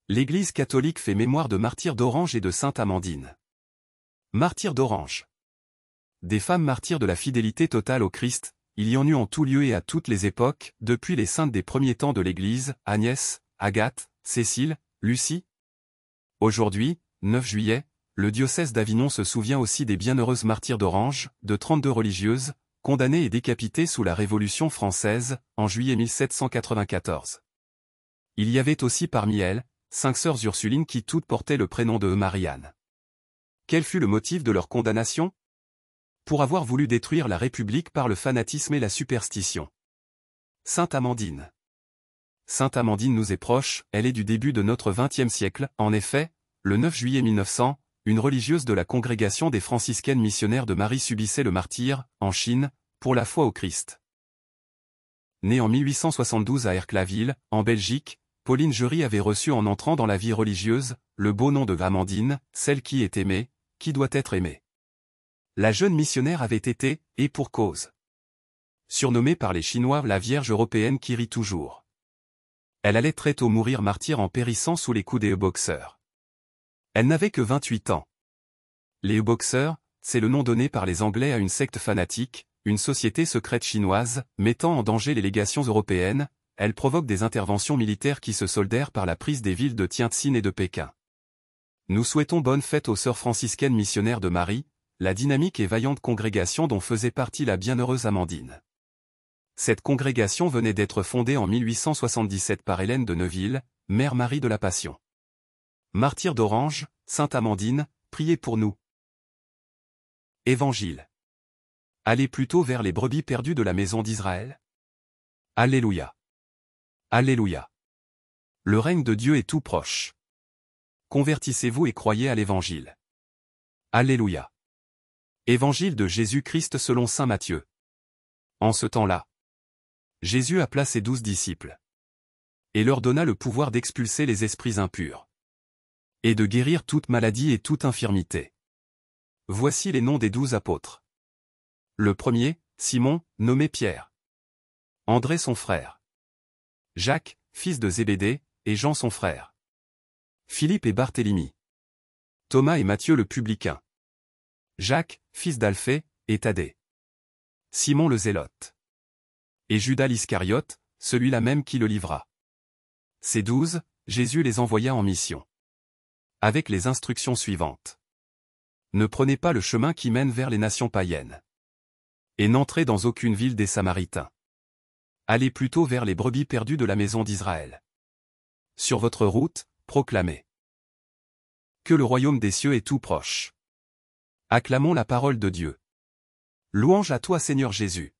L'Église catholique fait mémoire de martyrs d'Orange et de sainte Amandine. Martyrs d'Orange. Des femmes martyrs de la fidélité totale au Christ, il y en eut en tout lieu et à toutes les époques, depuis les saintes des premiers temps de l'Église, Agnès, Agathe, Cécile, Lucie. Aujourd'hui, 9 juillet, le diocèse d'Avignon se souvient aussi des bienheureuses martyrs d'Orange, de 32 religieuses, condamnées et décapitées sous la Révolution française, en juillet 1794. Il y avait aussi parmi elles, 5 sœurs Ursulines qui toutes portaient le prénom de Marianne. Quel fut le motif de leur condamnation? Pour avoir voulu détruire la République par le fanatisme et la superstition. Sainte Amandine. Sainte Amandine nous est proche, elle est du début de notre XXe siècle. En effet, le 9 juillet 1900, une religieuse de la congrégation des franciscaines missionnaires de Marie subissait le martyre, en Chine, pour la foi au Christ. Née en 1872 à Erclaville, en Belgique, Pauline Jury avait reçu en entrant dans la vie religieuse, le beau nom de Amandine, celle qui est aimée, qui doit être aimée. La jeune missionnaire avait été, et pour cause, surnommée par les Chinois la Vierge européenne qui rit toujours. Elle allait très tôt mourir martyre en périssant sous les coups des Boxers. Elle n'avait que 28 ans. Les Boxers, c'est le nom donné par les Anglais à une secte fanatique, une société secrète chinoise, mettant en danger les légations européennes. Elle provoque des interventions militaires qui se soldèrent par la prise des villes de Tientsin et de Pékin. Nous souhaitons bonne fête aux sœurs franciscaines missionnaires de Marie, la dynamique et vaillante congrégation dont faisait partie la bienheureuse Amandine. Cette congrégation venait d'être fondée en 1877 par Hélène de Neuville, mère Marie de la Passion. Martyr d'Orange, sainte Amandine, priez pour nous. Évangile. Allez plutôt vers les brebis perdues de la maison d'Israël. Alléluia. Alléluia. Le règne de Dieu est tout proche. Convertissez-vous et croyez à l'Évangile. Alléluia. Évangile de Jésus-Christ selon saint Matthieu. En ce temps-là, Jésus appela ses 12 disciples et leur donna le pouvoir d'expulser les esprits impurs et de guérir toute maladie et toute infirmité. Voici les noms des 12 apôtres. Le premier, Simon, nommé Pierre. André son frère. Jacques, fils de Zébédée, et Jean son frère. Philippe et Barthélemy. Thomas et Matthieu le publicain. Jacques, fils d'Alphée, et Thaddée. Simon le Zélote. Et Judas l'Iscariote, celui-là même qui le livra. Ces 12, Jésus les envoya en mission. Avec les instructions suivantes. Ne prenez pas le chemin qui mène vers les nations païennes. Et n'entrez dans aucune ville des Samaritains. Allez plutôt vers les brebis perdues de la maison d'Israël. Sur votre route, proclamez que le royaume des cieux est tout proche. Acclamons la parole de Dieu. Louange à toi Seigneur Jésus.